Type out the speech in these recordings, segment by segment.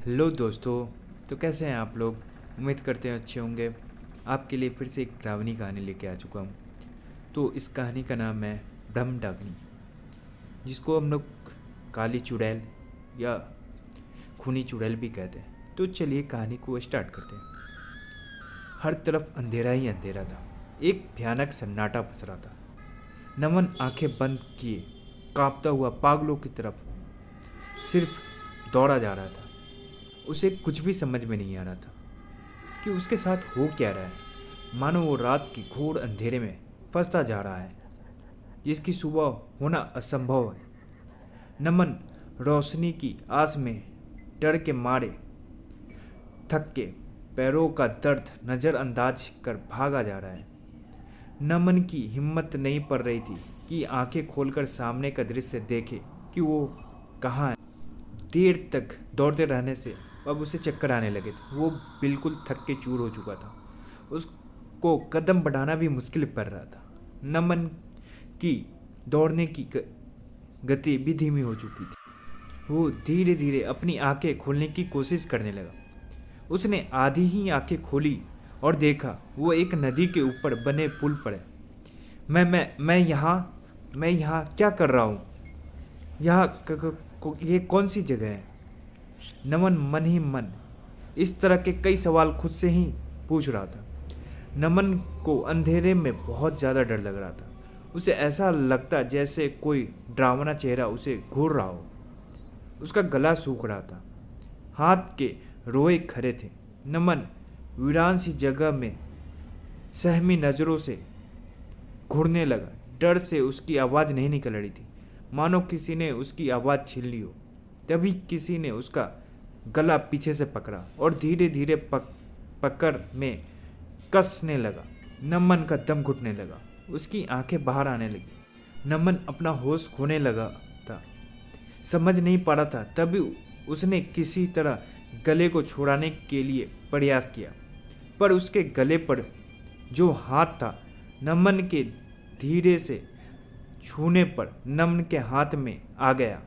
Hello दोस्तों। तो कैसे हैं आप लोग? उम्मीद करते हैं अच्छे होंगे। आपके लिए फिर से एक डरावनी कहानी लेके आ चुका हूँ। तो इस कहानी का नाम है ब्रह्म डावनी, जिसको हम लोग काली चुड़ैल या खूनी चुड़ैल भी कहते हैं। तो चलिए कहानी को स्टार्ट करते हैं। हर तरफ अंधेरा ही अंधेरा था। एक भयानक सन्नाटा पसरा था। नमन आंखें बंद किए कांपता हुआ पागलों की तरफ सिर्फ दौड़ा जा रहा था। उसे कुछ भी समझ में नहीं आ रहा था कि उसके साथ हो क्या रहा है। मानो वो रात के घोर अंधेरे में फंसता जा रहा है, जिसकी सुबह होना असंभव है। नमन रोशनी की आस में डर के मारे थक के पैरों का दर्द नज़रअंदाज कर भागा जा रहा है। नमन की हिम्मत नहीं पड़ रही थी कि आंखें खोलकर सामने का दृश्य देखे कि वो कहाँ है। देर तक दौड़ते रहने से अब उसे चक्कर आने लगे थे। वो बिल्कुल थक के चूर हो चुका था। उसको कदम बढ़ाना भी मुश्किल पड़ रहा था। नमन की दौड़ने की गति भी धीमी हो चुकी थी। वो धीरे धीरे अपनी आंखें खोलने की कोशिश करने लगा। उसने आधी ही आंखें खोली और देखा वो एक नदी के ऊपर बने पुल पर है। मैं यहाँ क्या कर रहा हूँ? ये कौन सी जगह है? नमन मन ही मन इस तरह के कई सवाल खुद से ही पूछ रहा था। नमन को अंधेरे में बहुत ज़्यादा डर लग रहा था। उसे ऐसा लगता जैसे कोई डरावना चेहरा उसे घूर रहा हो। उसका गला सूख रहा था, हाथ के रोए खड़े थे। नमन वीरान सी जगह में सहमी नज़रों से घूरने लगा। डर से उसकी आवाज़ नहीं निकल रही थी, मानो किसी ने उसकी आवाज़ छीन ली हो। तभी किसी ने उसका गला पीछे से पकड़ा और धीरे धीरे पकड़ में कसने लगा। नमन का दम घुटने लगा, उसकी आंखें बाहर आने लगी। नमन अपना होश खोने लगा था, समझ नहीं पा रहा था। तभी उसने किसी तरह गले को छुड़ाने के लिए प्रयास किया, पर उसके गले पर जो हाथ था, नमन के धीरे से छूने पर नमन के हाथ में आ गया।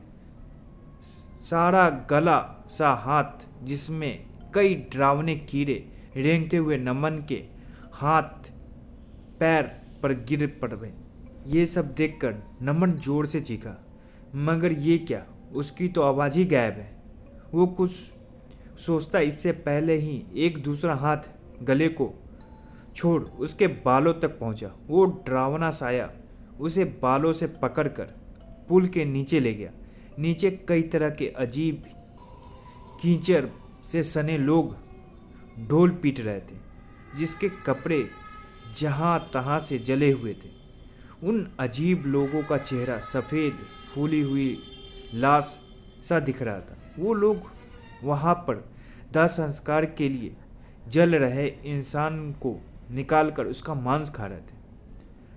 सारा गला सा हाथ, जिसमें कई डरावने कीड़े रेंगते हुए नमन के हाथ पैर पर गिर पड़े। ये सब देखकर नमन जोर से चीखा, मगर ये क्या, उसकी तो आवाज़ ही गायब है। वो कुछ सोचता इससे पहले ही एक दूसरा हाथ गले को छोड़ उसके बालों तक पहुंचा। वो डरावना साया उसे बालों से पकड़कर पुल के नीचे ले गया। नीचे कई तरह के अजीब कीचड़ से सने लोग ढोल पीट रहे थे, जिसके कपड़े जहाँ तहाँ से जले हुए थे। उन अजीब लोगों का चेहरा सफ़ेद फूली हुई लाश सा दिख रहा था। वो लोग वहाँ पर दाह संस्कार के लिए जल रहे इंसान को निकालकर उसका मांस खा रहे थे।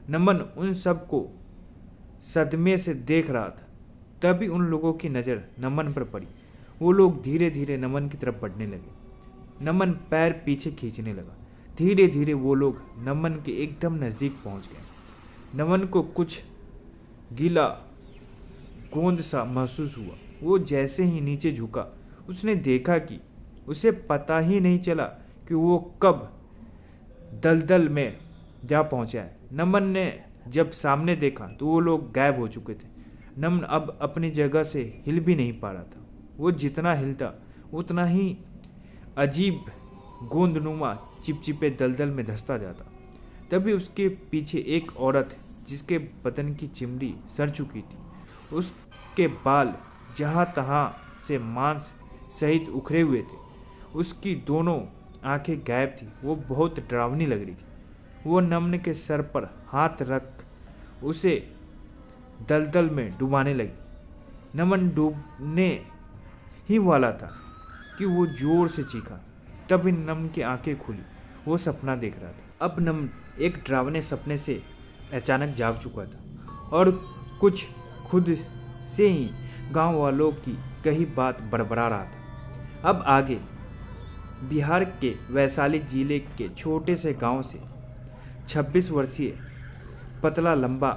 नमन उन सब को सदमे से देख रहा था। तभी उन लोगों की नज़र नमन पर पड़ी। वो लोग धीरे धीरे नमन की तरफ बढ़ने लगे। नमन पैर पीछे खींचने लगा। धीरे धीरे वो लोग नमन के एकदम नज़दीक पहुंच गए। नमन को कुछ गीला गोंद सा महसूस हुआ। वो जैसे ही नीचे झुका, उसने देखा कि उसे पता ही नहीं चला कि वो कब दलदल में जा पहुंचा है। नमन ने जब सामने देखा तो वो लोग गायब हो चुके थे। नमन अब अपनी जगह से हिल भी नहीं पा रहा था। वो जितना हिलता उतना ही अजीब गोंदनुमा चिपचिपे दलदल में धंसता जाता। तभी उसके पीछे एक औरत, जिसके बदन की चमड़ी सड़ चुकी थी, उसके बाल जहाँ तहाँ से मांस सहित उखड़े हुए थे, उसकी दोनों आंखें गायब थी। वो बहुत डरावनी लग रही थी। वो नमन के सर पर हाथ रख उसे दलदल में डुबाने लगी। नमन डूबने ही वाला था कि वो जोर से चीखा। तभी नमन की आंखें खुली। वो सपना देख रहा था। अब नमन एक डरावने सपने से अचानक जाग चुका था और कुछ खुद से ही गांव वालों की कही बात बड़बड़ा रहा था। अब आगे बिहार के वैशाली जिले के छोटे से गांव से 26 वर्षीय पतला लंबा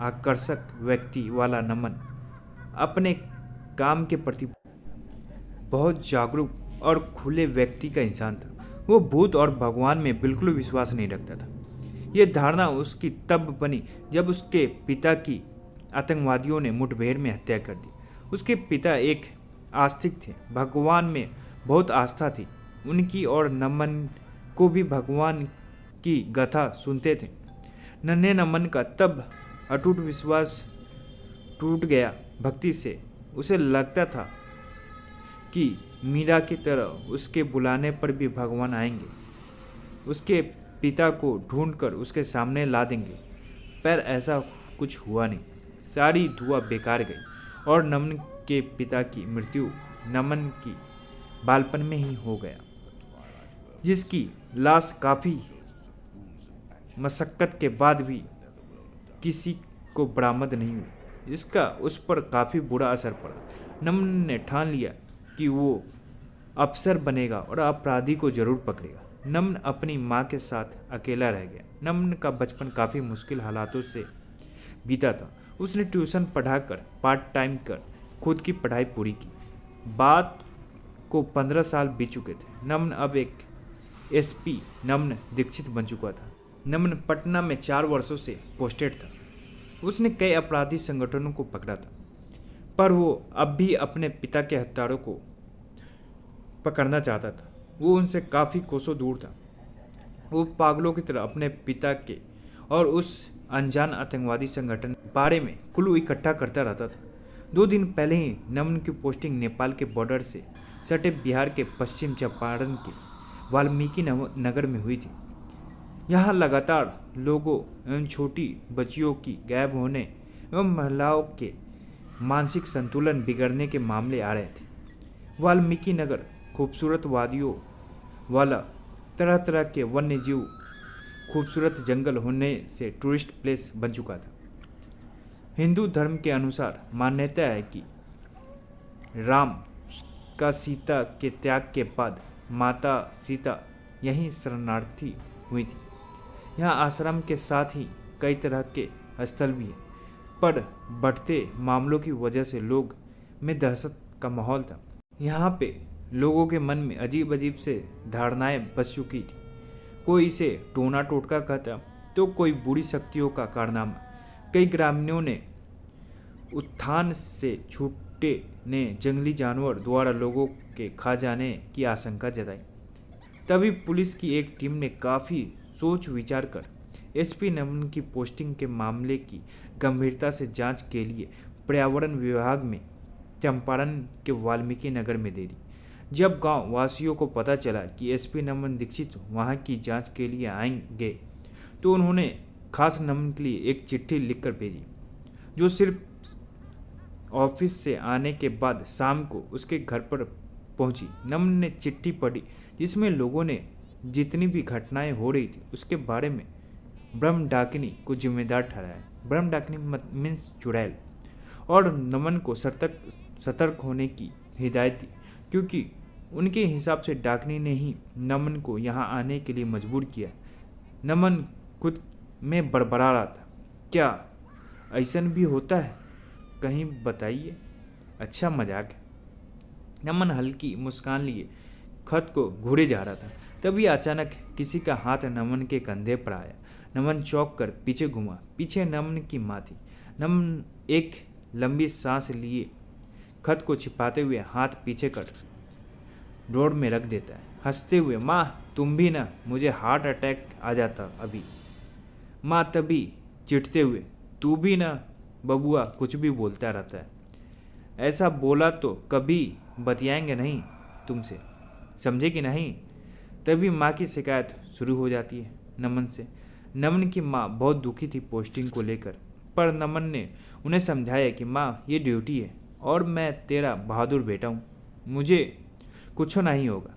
आकर्षक व्यक्ति वाला नमन अपने काम के प्रति बहुत जागरूक और खुले व्यक्ति का इंसान था। वो भूत और भगवान में बिल्कुल विश्वास नहीं रखता था। ये धारणा उसकी तब बनी जब उसके पिता की आतंकवादियों ने मुठभेड़ में हत्या कर दी। उसके पिता एक आस्तिक थे, भगवान में बहुत आस्था थी उनकी, और नमन को भी भगवान की गाथा सुनते थे। नन्हे नमन का तब अटूट विश्वास टूट गया भक्ति से। उसे लगता था कि मीरा की तरह उसके बुलाने पर भी भगवान आएंगे, उसके पिता को ढूंढकर उसके सामने ला देंगे। पर ऐसा कुछ हुआ नहीं। सारी दुआ बेकार गई और नमन के पिता की मृत्यु नमन की बालपन में ही हो गया, जिसकी लाश काफ़ी मशक्क़त के बाद भी किसी को बरामद नहीं हुई। इसका उस पर काफ़ी बुरा असर पड़ा। नमन ने ठान लिया कि वो अफसर बनेगा और अपराधी को जरूर पकड़ेगा। नमन अपनी माँ के साथ अकेला रह गया। नमन का बचपन काफ़ी मुश्किल हालातों से बीता था। उसने ट्यूशन पढ़ाकर पार्ट टाइम कर खुद की पढ़ाई पूरी की। बात को 15 साल बीत चुके थे। नमन अब एक एसपी नमन दीक्षित बन चुका था। नमन पटना में 4 वर्षों से पोस्टेड था। उसने कई अपराधी संगठनों को पकड़ा था, पर वो अब भी अपने पिता के हत्यारों को पकड़ना चाहता था। वो उनसे काफ़ी कोसों दूर था। वो पागलों की तरह अपने पिता के और उस अनजान आतंकवादी संगठन के बारे में क्लू इकट्ठा करता रहता था। 2 दिन पहले ही नमन की पोस्टिंग नेपाल के बॉर्डर से सटे बिहार के पश्चिम चंपारण के वाल्मीकि नगर में हुई थी। यहाँ लगातार लोगों एवं छोटी बच्चियों की गायब होने एवं महिलाओं के मानसिक संतुलन बिगड़ने के मामले आ रहे थे। वाल्मीकि नगर खूबसूरत वादियों वाला, तरह तरह के वन्य जीव, खूबसूरत जंगल होने से टूरिस्ट प्लेस बन चुका था। हिंदू धर्म के अनुसार मान्यता है कि राम का सीता के त्याग के बाद माता सीता यहीं शरणार्थी हुई थी। यहाँ आश्रम के साथ ही कई तरह के स्थल भी हैं, पर बढ़ते मामलों की वजह से लोग में दहशत का माहौल था। यहाँ पे लोगों के मन में अजीब अजीब से धारणाएं बस चुकी थी। कोई इसे टोना टोटका कहता तो कोई बुरी शक्तियों का कारनामा। कई ग्रामीणों ने उत्थान से छूटे ने जंगली जानवर द्वारा लोगों के खा जाने की आशंका जताई। तभी पुलिस की एक टीम ने काफ़ी सोच विचार कर एसपी नमन की पोस्टिंग के मामले की गंभीरता से जांच के लिए पर्यावरण विभाग में चंपारण के वाल्मीकि नगर में दे दी। जब गांव वासियों को पता चला कि एसपी नमन दीक्षित वहां की जांच के लिए आएंगे, तो उन्होंने खास नमन के लिए एक चिट्ठी लिखकर भेजी, जो सिर्फ ऑफिस से आने के बाद शाम को उसके घर पर पहुंची। नमन ने चिट्ठी पढ़ी, जिसमें लोगों ने जितनी भी घटनाएं हो रही थी उसके बारे में ब्रह्म डाकिनी को जिम्मेदार ठहराया। ब्रह्म डाकिनी मीन्स चुड़ैल, और नमन को सतर्क होने की हिदायत दी, क्योंकि उनके हिसाब से डाकिनी ने ही नमन को यहाँ आने के लिए मजबूर किया। नमन खुद में बड़बड़ा रहा था, क्या ऐसन भी होता है? कहीं बताइए। अच्छा मजाक है। नमन हल्की मुस्कान लिए खत को घूरे जा रहा था। तभी अचानक किसी का हाथ नमन के कंधे पर आया। नमन चौंक कर पीछे घूमा। पीछे नमन की माँ थी। नमन एक लंबी सांस लिए खत को छिपाते हुए हाथ पीछे कर ड्रॉर में रख देता है, हंसते हुए, माँ तुम भी ना, मुझे हार्ट अटैक आ जाता अभी। माँ तभी चिढ़ते हुए, तू भी ना बबुआ कुछ भी बोलता रहता है, ऐसा बोला तो कभी बतियाएंगे नहीं तुमसे, समझे कि नहीं। तभी माँ की शिकायत शुरू हो जाती है नमन से। नमन की माँ बहुत दुखी थी पोस्टिंग को लेकर, पर नमन ने उन्हें समझाया कि माँ ये ड्यूटी है और मैं तेरा बहादुर बेटा हूँ, मुझे कुछ नहीं होगा।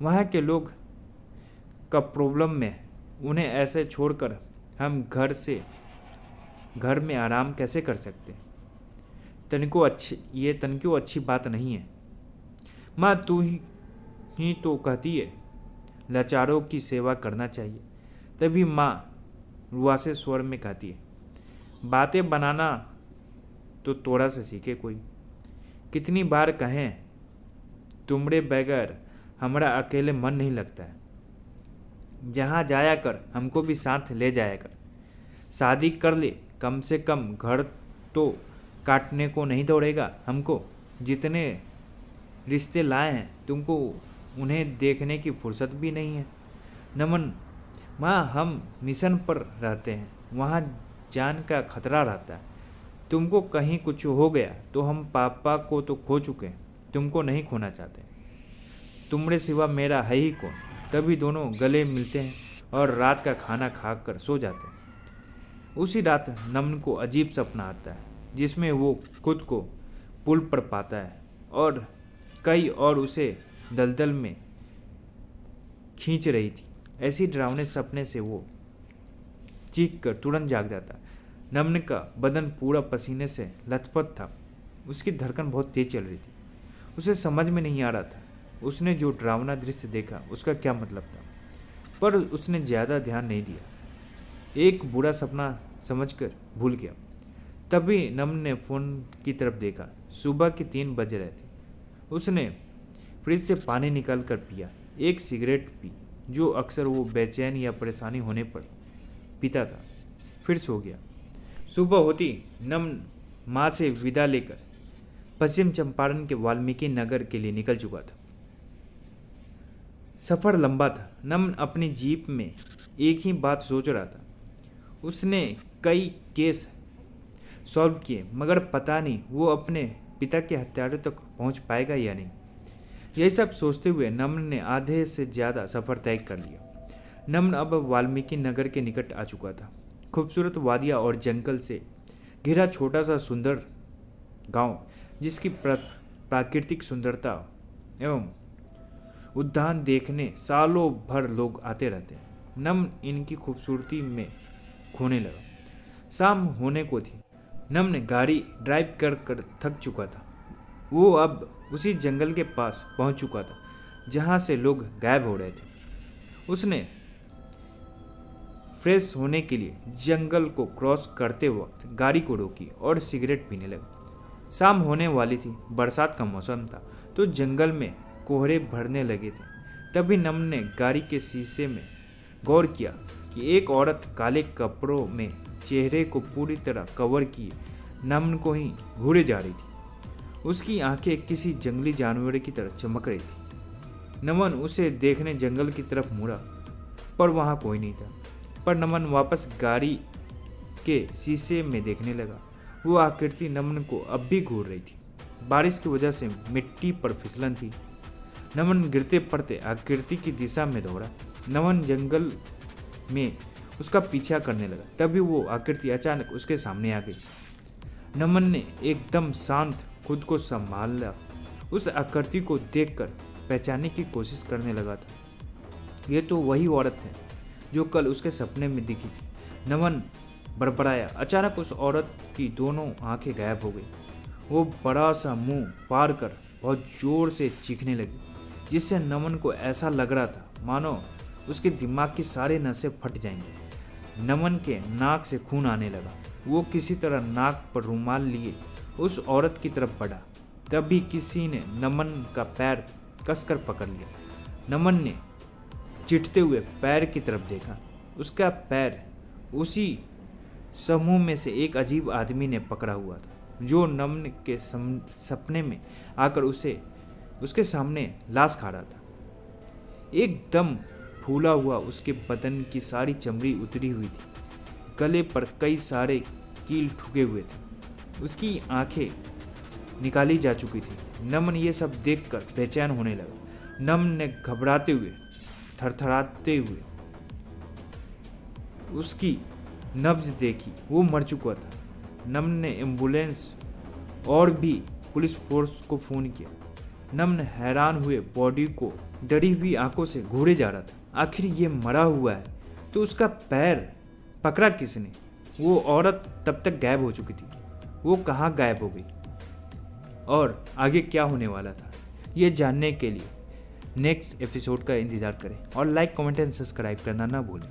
वहाँ के लोग का प्रॉब्लम में उन्हें ऐसे छोड़कर हम घर में आराम कैसे कर सकते? ये तनिको अच्छी बात नहीं है। माँ तू ही तो कहती है लाचारों की सेवा करना चाहिए। तभी माँ रुआसे स्वर में कहती है, बातें बनाना तो तोड़ा से सीखे कोई। कितनी बार कहें तुमरे बगैर हमारा अकेले मन नहीं लगता है। जहाँ जाया कर हमको भी साथ ले जाया कर। शादी कर ले, कम से कम घर तो काटने को नहीं दौड़ेगा हमको। जितने रिश्ते लाए हैं तुमको उन्हें देखने की फुर्सत भी नहीं है। नमन, माँ हम मिशन पर रहते हैं, वहाँ जान का खतरा रहता है। तुमको कहीं कुछ हो गया तो हम पापा को तो खो चुके हैं, तुमको नहीं खोना चाहते। तुम्हारे सिवा मेरा है ही कौन। तभी दोनों गले मिलते हैं और रात का खाना खाकर सो जाते हैं। उसी रात नमन को अजीब सपना आता है जिसमें वो खुद को पुल पर पाता है और कई और उसे दलदल में खींच रही थी। ऐसी डरावने सपने से वो चीख कर तुरंत जाग जाता। नमन का बदन पूरा पसीने से लथपथ था। उसकी धड़कन बहुत तेज चल रही थी। उसे समझ में नहीं आ रहा था उसने जो डरावना दृश्य देखा उसका क्या मतलब था, पर उसने ज़्यादा ध्यान नहीं दिया। एक बुरा सपना समझकर भूल गया। तभी नमन ने फ़ोन की तरफ देखा। सुबह के 3 बज रहे थे। उसने फ्रिज से पानी निकाल कर पिया, एक सिगरेट पी जो अक्सर वो बेचैन या परेशानी होने पर पीता था, फिर सो गया। सुबह होती नमन माँ से विदा लेकर पश्चिम चंपारण के वाल्मीकि नगर के लिए निकल चुका था। सफ़र लंबा था। नमन अपनी जीप में एक ही बात सोच रहा था। उसने कई केस सॉल्व किए, मगर पता नहीं वो अपने पिता के हत्यारों तक पहुंच पाएगा या नहीं। यही सब सोचते हुए नमन ने आधे से ज़्यादा सफ़र तय कर लिया। नमन अब वाल्मीकि नगर के निकट आ चुका था। खूबसूरत वादियाँ और जंगल से घिरा छोटा सा सुंदर गांव, जिसकी प्राकृतिक सुंदरता एवं उद्यान देखने सालों भर लोग आते रहते हैं। नमन इनकी खूबसूरती में खोने लगा। शाम होने को थी। नमन ने गाड़ी ड्राइव कर कर थक चुका था। वो अब उसी जंगल के पास पहुंच चुका था जहां से लोग गायब हो रहे थे। उसने फ्रेश होने के लिए जंगल को क्रॉस करते वक्त गाड़ी को रोकी और सिगरेट पीने लगा। शाम होने वाली थी, बरसात का मौसम था तो जंगल में कोहरे भरने लगे थे। तभी नमन ने गाड़ी के शीशे में गौर किया कि एक औरत काले कपड़ों में चेहरे को पूरी तरह कवर किए नमन को ही घूरे जा रही थी। उसकी आंखें किसी जंगली जानवर की तरह चमक रही थी। नमन उसे देखने जंगल की तरफ मुड़ा, पर वहाँ कोई नहीं था। पर नमन वापस गाड़ी के शीशे में देखने लगा। वो आकृति नमन को अब भी घूर रही थी। बारिश की वजह से मिट्टी पर फिसलन थी। नमन गिरते पड़ते आकृति की दिशा में दौड़ा। नमन जंगल में उसका पीछा करने लगा। तभी वो आकृति अचानक उसके सामने आ गई। नमन ने एकदम शांत खुद को संभाला। उस आकृति को देखकर पहचानने की कोशिश करने लगा था। ये तो वही औरत है जो कल उसके सपने में दिखी थी। नमन बड़बड़ाया। अचानक उस औरत की दोनों आंखें गायब हो गई। वो बड़ा सा मुंह फाड़ कर बहुत जोर से चीखने लगी, जिससे नमन को ऐसा लग रहा था मानो उसके दिमाग की सारी नसें फट जाएंगी। नमन के नाक से खून आने लगा। वो किसी तरह नाक पर रुमाल लिए उस औरत की तरफ बढ़ा। तभी किसी ने नमन का पैर कसकर पकड़ लिया। नमन ने चिढ़ते हुए पैर की तरफ देखा। उसका पैर उसी समूह में से एक अजीब आदमी ने पकड़ा हुआ था, जो नमन के सपने में आकर उसके सामने लाश खा रहा था। एकदम फूला हुआ उसके बदन की सारी चमड़ी उतरी हुई थी। गले पर कई सारे कील ठुके हुए थे। उसकी आंखें निकाली जा चुकी थी। नमन ये सब देखकर बेचैन होने लगा। नमन ने घबराते हुए, थरथराते हुए उसकी नब्ज देखी। वो मर चुका था। नमन ने एम्बुलेंस और भी पुलिस फोर्स को फ़ोन किया। नमन हैरान हुए बॉडी को डरी हुई आंखों से घूरे जा रहा था। आखिर ये मरा हुआ है तो उसका पैर पकड़ा किसने? वो औरत तब तक गायब हो चुकी थी। वो कहाँ गायब हो गई और आगे क्या होने वाला था, ये जानने के लिए नेक्स्ट एपिसोड का इंतज़ार करें और लाइक, कमेंट एंड सब्सक्राइब करना ना भूलें।